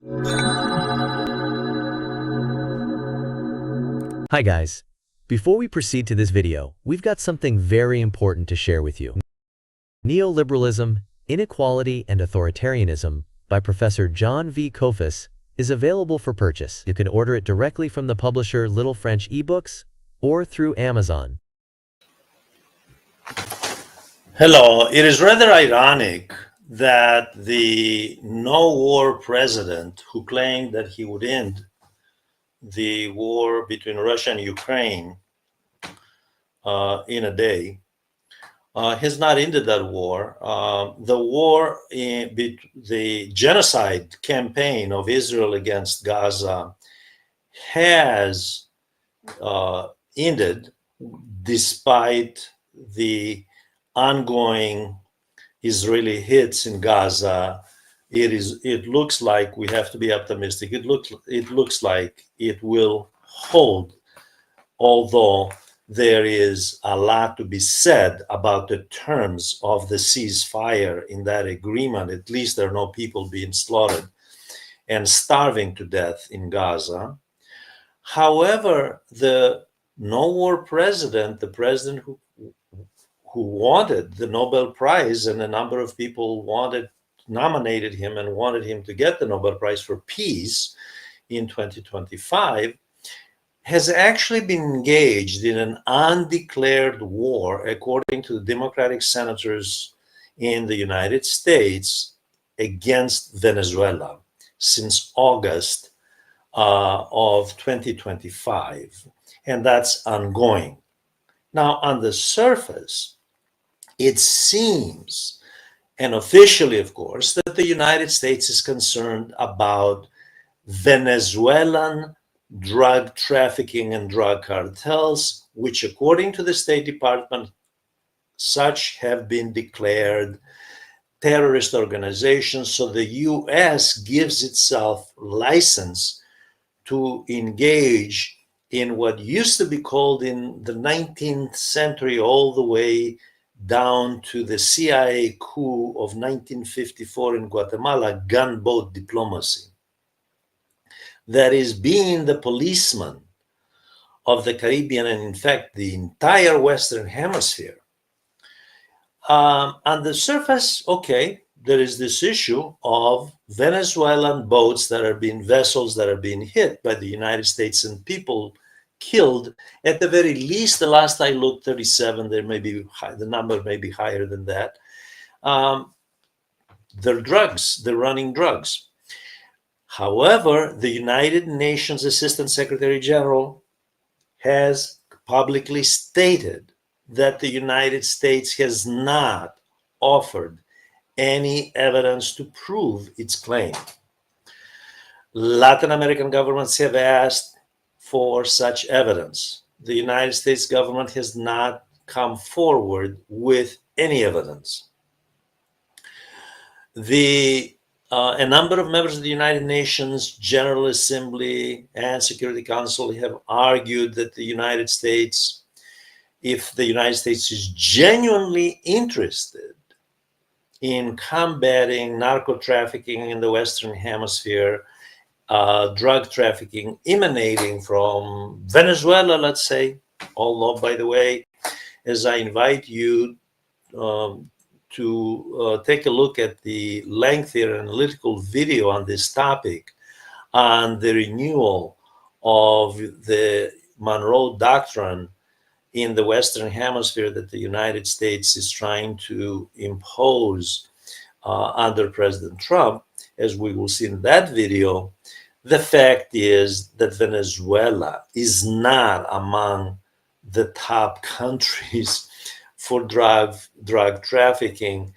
Hi guys. Before we proceed to this video, we've got something very important to share with you. Neoliberalism, Inequality and Authoritarianism by Professor John V. Kofis is available for purchase. You can order it directly from the publisher Little French eBooks or through Amazon. Hello. It is rather ironic that the no-war president who claimed that he would end the war between Russia and Ukraine in a day has not ended that war. The genocide campaign of Israel against Gaza has ended despite the ongoing Israeli hits in Gaza. It looks like we have to be optimistic. It looks like it will hold, although there is a lot to be said about the terms of the ceasefire in that agreement. At least there are no people being slaughtered and starving to death in Gaza. However, the no-war president, the president who wanted the Nobel Prize, and a number of people nominated him and wanted him to get the Nobel Prize for Peace in 2025, has actually been engaged in an undeclared war, according to the Democratic senators in the United States, against Venezuela since August of 2025, and that's ongoing. Now, on the surface, it seems, and officially, of course, that the United States is concerned about Venezuelan drug trafficking and drug cartels, which, according to the State Department, such have been declared terrorist organizations. So the US gives itself license to engage in what used to be called in the 19th century all the way down to the CIA coup of 1954 in Guatemala, gunboat diplomacy. That is, being the policeman of the Caribbean and, in fact, the entire Western Hemisphere. On the surface, okay, there is this issue of Venezuelan vessels that are being hit by the United States and people killed. At the very least, the last I looked, 37. There may be the number may be higher than that. They're drugs. They're running drugs. However, the United Nations Assistant Secretary General has publicly stated that the United States has not offered any evidence to prove its claim. Latin American governments have asked for such evidence. The United States government has not come forward with any evidence. A number of members of the United Nations General Assembly and Security Council have argued that the United States, if the United States is genuinely interested in combating narco trafficking in the Western Hemisphere, drug trafficking emanating from Venezuela, let's say, although, by the way, as I invite you to take a look at the lengthy and analytical video on this topic on the renewal of the Monroe Doctrine in the Western Hemisphere that the United States is trying to impose under President Trump, as we will see in that video, the fact is that Venezuela is not among the top countries for drug trafficking.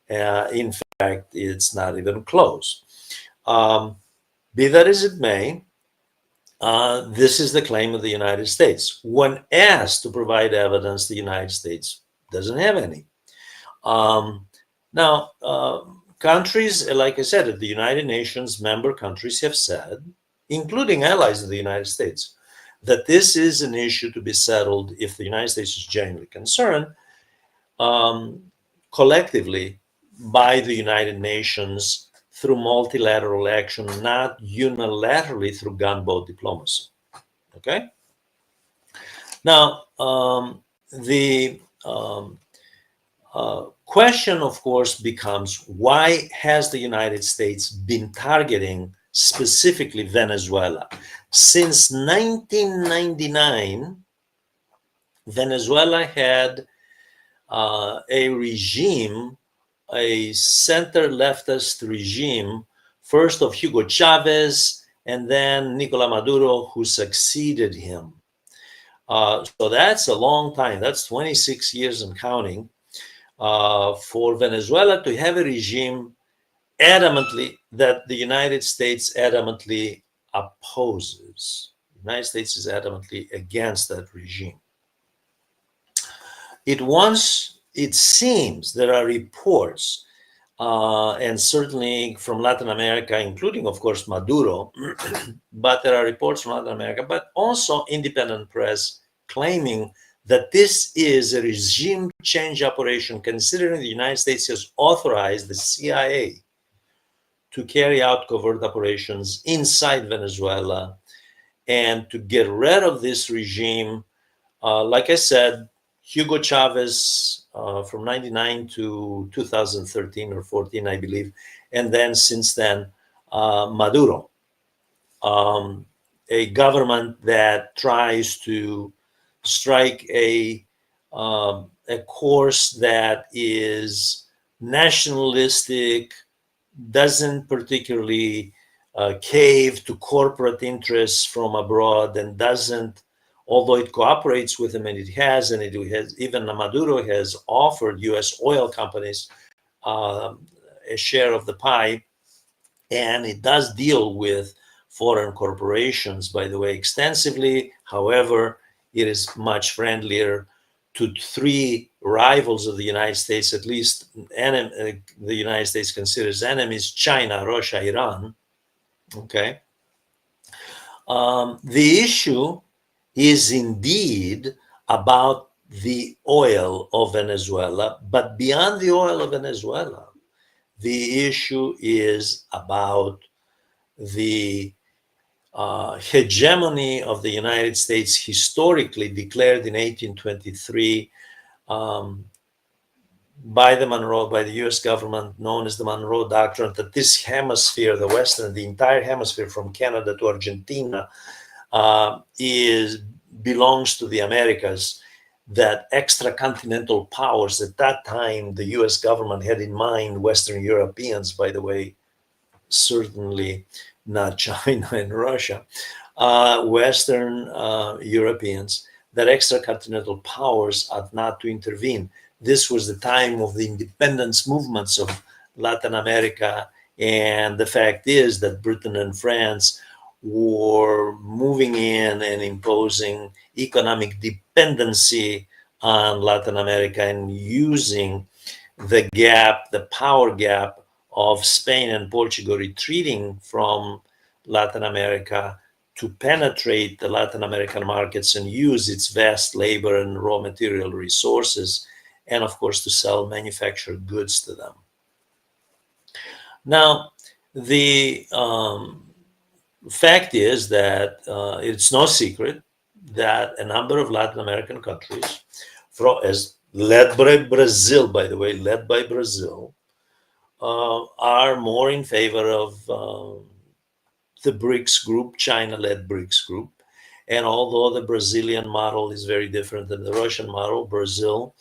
In fact, it's not even close. Be that as it may, this is the claim of the United States. When asked to provide evidence, the United States doesn't have any. Now, countries, like I said, the United Nations member countries have said, including allies of the United States, that this is an issue to be settled if the United States is genuinely concerned, collectively by the United Nations through multilateral action, not unilaterally through gunboat diplomacy. Okay? Now, the question, of course, becomes, why has the United States been targeting specifically Venezuela? Since 1999, Venezuela had a regime, a center-leftist regime, first of Hugo Chavez and then Nicolas Maduro, who succeeded him. So that's a long time. That's 26 years and counting for Venezuela to have a regime adamantly that the United States adamantly opposes. The United States is adamantly against that regime. It seems there are reports, and certainly from Latin America, including, of course, Maduro, but there are reports from Latin America, but also independent press claiming that this is a regime change operation, considering the United States has authorized the CIA to carry out covert operations inside Venezuela and to get rid of this regime. Like I said, Hugo Chavez from 99 to 2013 or 14, I believe. And then since then, Maduro, a government that tries to strike a course that is nationalistic, doesn't particularly cave to corporate interests from abroad, and doesn't, although it cooperates with them, and it has, even Maduro has offered U.S. oil companies a share of the pie, and it does deal with foreign corporations, by the way, extensively. However, it is much friendlier to three rivals of the United States, at least the United States considers enemies: China, Russia, Iran. Okay. The issue is indeed about the oil of Venezuela, but beyond the oil of Venezuela, the issue is about the hegemony of the United States, historically declared in 1823 by the U.S. government, known as the Monroe Doctrine, that this hemisphere, the Western, the entire hemisphere from Canada to Argentina, belongs to the Americas. That extracontinental powers, at that time, the U.S. government had in mind Western Europeans, by the way, certainly not China and Russia, Western Europeans, that extracontinental powers ought not to intervene. This was the time of the independence movements of Latin America, and the fact is that Britain and France were moving in and imposing economic dependency on Latin America and using the gap, the power gap of Spain and Portugal retreating from Latin America to penetrate the Latin American markets and use its vast labor and raw material resources, and of course to sell manufactured goods to them. Now, the fact is that it's no secret that a number of Latin American countries, led by Brazil, by the way, are more in favor of the BRICS group, China-led BRICS group. And although the Brazilian model is very different than the Russian model, Brazil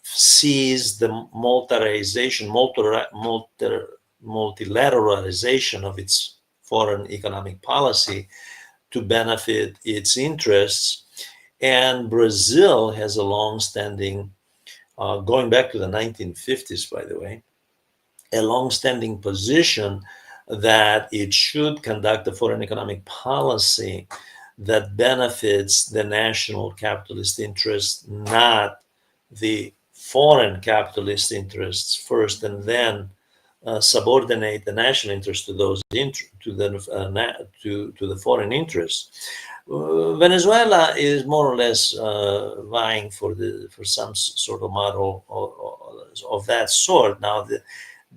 sees the multilateralization of its foreign economic policy to benefit its interests. And Brazil has a long-standing, going back to the 1950s, by the way, a long-standing position that it should conduct a foreign economic policy that benefits the national capitalist interests, not the foreign capitalist interests first, and then subordinate the national interest to those to the foreign interests. Venezuela is more or less vying for some sort of model of that sort. Now,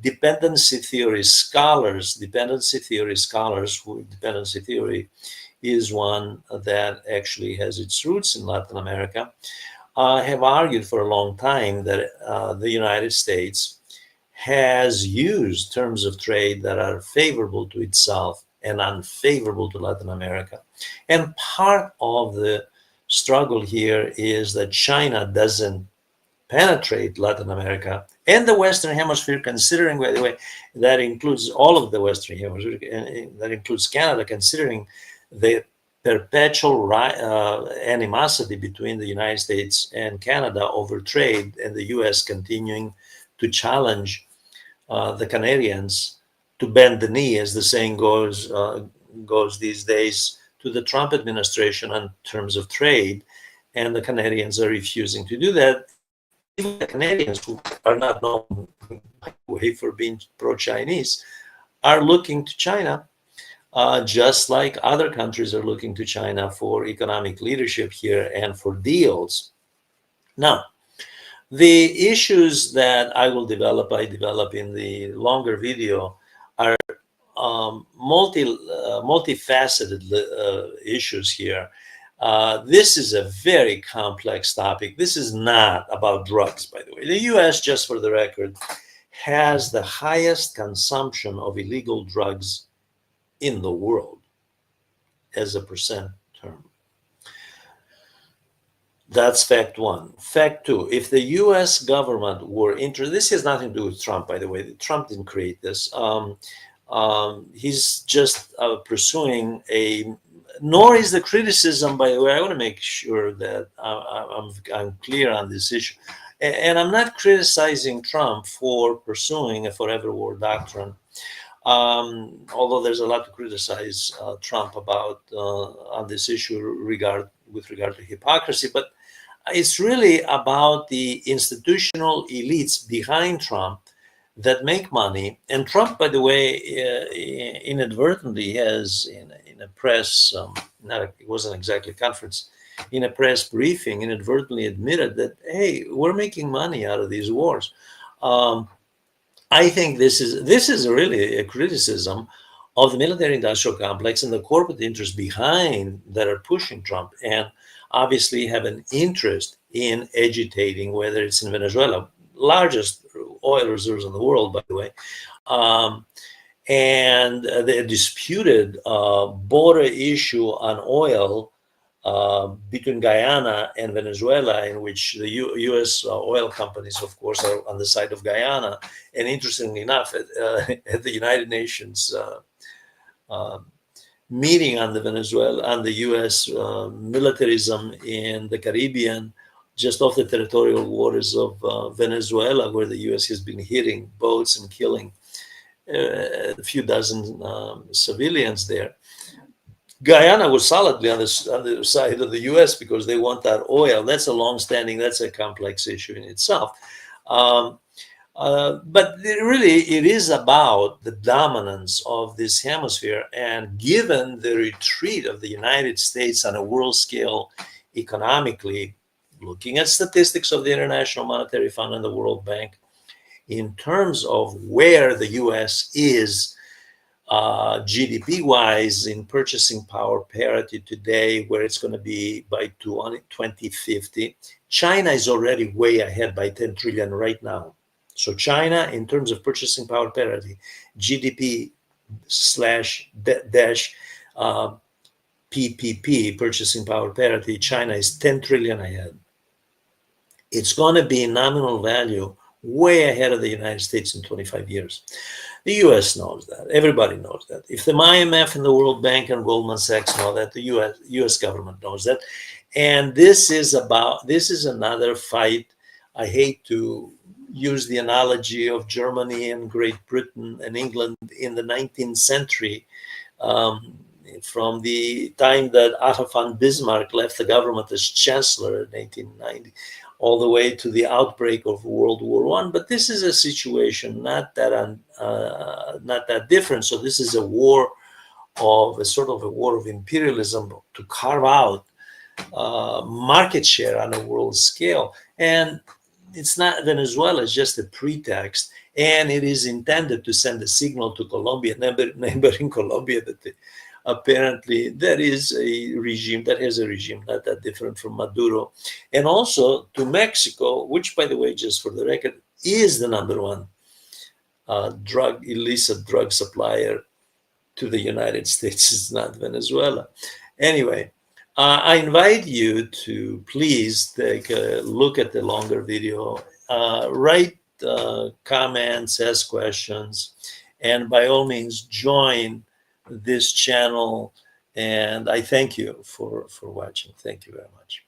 dependency theory scholars, dependency theory is one that actually has its roots in Latin America, have argued for a long time that the United States has used terms of trade that are favorable to itself and unfavorable to Latin America. And part of the struggle here is that China doesn't penetrate Latin America and the Western Hemisphere, considering, by the way, that includes all of the Western Hemisphere, and that includes Canada, considering the perpetual animosity between the United States and Canada over trade, and the U.S. continuing to challenge the Canadians to bend the knee, as the saying goes these days, to the Trump administration in terms of trade, and the Canadians are refusing to do that. Even the Canadians, who are not known, by the way, for being pro-Chinese, are looking to China, just like other countries are looking to China for economic leadership here and for deals. Now, the issues that I develop in the longer video are multifaceted issues here. This is a very complex topic. This is not about drugs, by the way. The U.S., just for the record, has the highest consumption of illegal drugs in the world as a percent term. That's fact one. Fact two, if the U.S. government were interested, this has nothing to do with Trump, by the way. Trump didn't create this. He's just pursuing nor is the criticism, by the way, I want to make sure that I'm clear on this issue. And I'm not criticizing Trump for pursuing a forever war doctrine, although there's a lot to criticize Trump about on this issue with regard to hypocrisy. But it's really about the institutional elites behind Trump that make money. And Trump, by the way, inadvertently has in a press, it wasn't exactly a conference, in a press briefing, inadvertently admitted that, hey, we're making money out of these wars. I think this is really a criticism of the military-industrial complex and the corporate interests behind that are pushing Trump, and obviously have an interest in agitating, whether it's in Venezuela, largest oil reserves in the world, by the way, and the disputed border issue on oil between Guyana and Venezuela, in which the U.S. oil companies, of course, are on the side of Guyana. And interestingly enough, at the United Nations meeting on the U.S. militarism in the Caribbean, just off the territorial waters of Venezuela, where the U.S. has been hitting boats and killing a few dozen civilians there. Guyana was solidly on the side of the U.S. because they want that oil. That's that's a complex issue in itself. But it is about the dominance of this hemisphere. And given the retreat of the United States on a world scale economically, looking at statistics of the International Monetary Fund and the World Bank, in terms of where the U.S. is GDP-wise in purchasing power parity today, where it's going to be by 2050, China is already way ahead by 10 trillion right now. So China, in terms of purchasing power parity, GDP / PPP, purchasing power parity, China is 10 trillion ahead. It's going to be nominal value way ahead of the United States in 25 years. The U.S. knows that. Everybody knows that. If the IMF and the World Bank and Goldman Sachs know that, the U.S. government knows that. And this is another fight. I hate to use the analogy of Germany and Great Britain and England in the 19th century, from the time that Otto von Bismarck left the government as chancellor in 1890, all the way to the outbreak of World War I. But this is a situation not that different. So this is a war of a war of imperialism to carve out market share on a world scale. And it's not Venezuela, it's just a pretext. And it is intended to send a signal to Colombia, neighboring Colombia, that apparently there is a regime that has a regime not that different from Maduro, and also to Mexico, which, by the way, just for the record, is the #1 illicit drug supplier to the United States. It's not Venezuela. Anyway, I invite you to please take a look at the longer video, write comments, ask questions, and by all means join this channel. And I thank you for watching. Thank you very much.